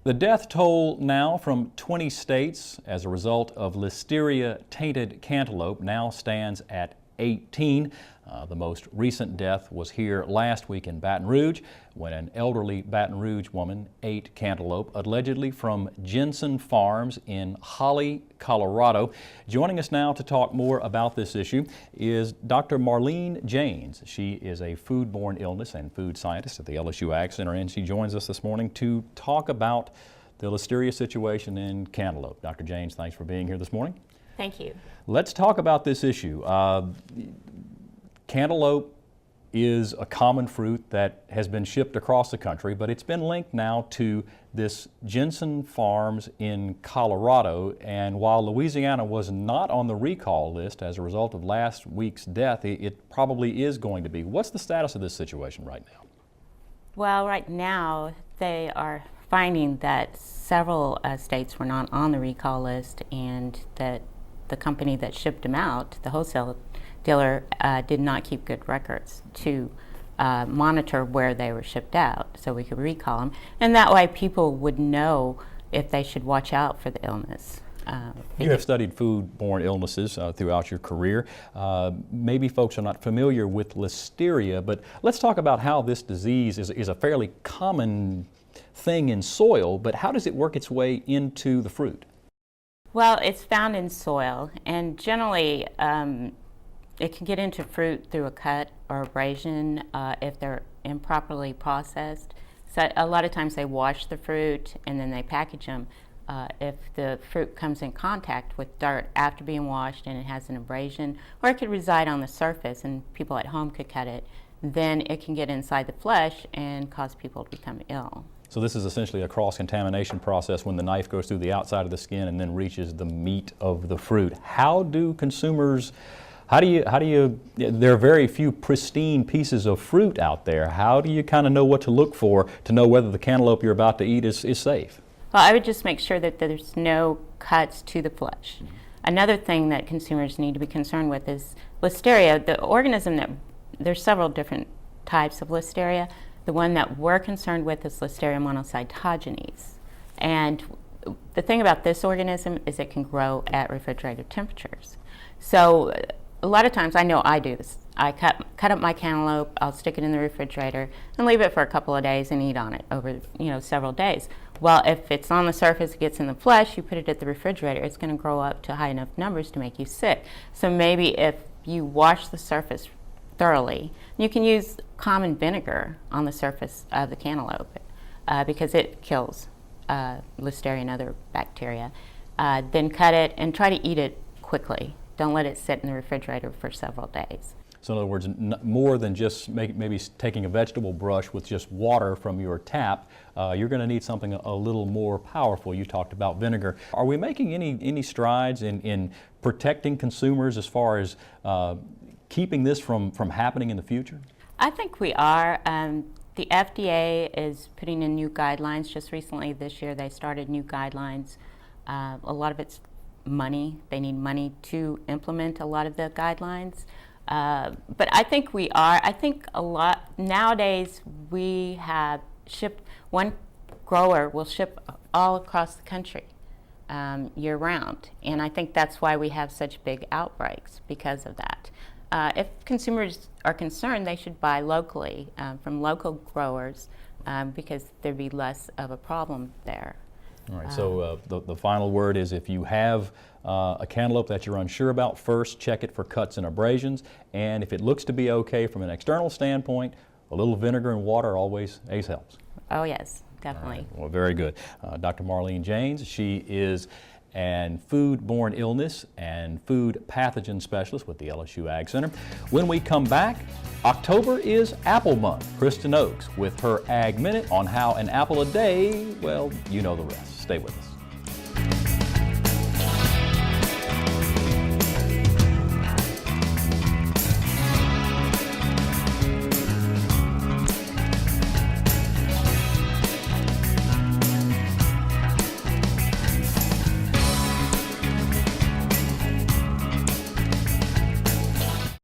The death toll now from 20 states as a result of Listeria-tainted cantaloupe now stands at 18. The most recent death was here last week in Baton Rouge when an elderly Baton Rouge woman ate cantaloupe allegedly from Jensen Farms in Holly, Colorado. Joining us now to talk more about this issue is Dr. Marlene Janes. She is a foodborne illness and food scientist at the LSU AgCenter, and she joins us this morning to talk about the Listeria situation in cantaloupe. Dr. Janes, thanks for being here this morning. Thank you. Let's talk about this issue. Cantaloupe is a common fruit that has been shipped across the country, but it's been linked now to this Jensen Farms in Colorado. And while Louisiana was not on the recall list as a result of last week's death, it probably is going to be. What's the status of this situation right now? Well, right now they are finding that several states were not on the recall list, and that the company that shipped them out, the wholesale dealer, did not keep good records to monitor where they were shipped out so we could recall them. And that way people would know if they should watch out for the illness. You have studied foodborne illnesses throughout your career. Maybe folks are not familiar with Listeria, but let's talk about how this disease is a fairly common thing in soil, but how does it work its way into the fruit? Well, it's found in soil, and generally it can get into fruit through a cut or abrasion if they're improperly processed. So a lot of times they wash the fruit and then they package them. If the fruit comes in contact with dirt after being washed and it has an abrasion, or it could reside on the surface and people at home could cut it, then it can get inside the flesh and cause people to become ill. So this is essentially a cross-contamination process when the knife goes through the outside of the skin and then reaches the meat of the fruit. How do consumers, there are very few pristine pieces of fruit out there. How do you kind of know what to look for to know whether the cantaloupe you're about to eat is safe? Well, I would just make sure that there's no cuts to the flesh. Another thing that consumers need to be concerned with is Listeria, the organism that, there's several different types of Listeria. The one that we're concerned with is Listeria monocytogenes. And the thing about this organism is it can grow at refrigerator temperatures. So a lot of times, I know I do this, I cut up my cantaloupe, I'll stick it in the refrigerator and leave it for a couple of days and eat on it over several days. Well, if it's on the surface, it gets in the flesh, you put it at the refrigerator, it's going to grow up to high enough numbers to make you sick. So maybe if you wash the surface thoroughly, you can use common vinegar on the surface of the cantaloupe because it kills Listeria and other bacteria. Then cut it and try to eat it quickly. Don't let it sit in the refrigerator for several days. So in other words, more than just maybe taking a vegetable brush with just water from your tap, you're going to need something a little more powerful. You talked about vinegar. Are we making any strides in protecting consumers as far as keeping this from happening in the future? I think we are. The FDA is putting in new guidelines. Just recently this year they started new guidelines. A lot of it's money. They need money to implement a lot of the guidelines. But I think we are. I think a lot nowadays we have shipped, one grower will ship all across the country year round. And I think that's why we have such big outbreaks because of that. If consumers are concerned, they should buy locally from local growers because there'd be less of a problem there. All right, so the final word is if you have a cantaloupe that you're unsure about, first check it for cuts and abrasions, and if it looks to be okay from an external standpoint, a little vinegar and water always helps. Oh yes, definitely. Right, well, very good. Dr. Marlene Janes, she is an foodborne illness and food pathogen specialist with the LSU AgCenter. When we come back, October is Apple Month. Kristen Oakes with her Ag Minute on how an apple a day, well, you know the rest. Stay with us.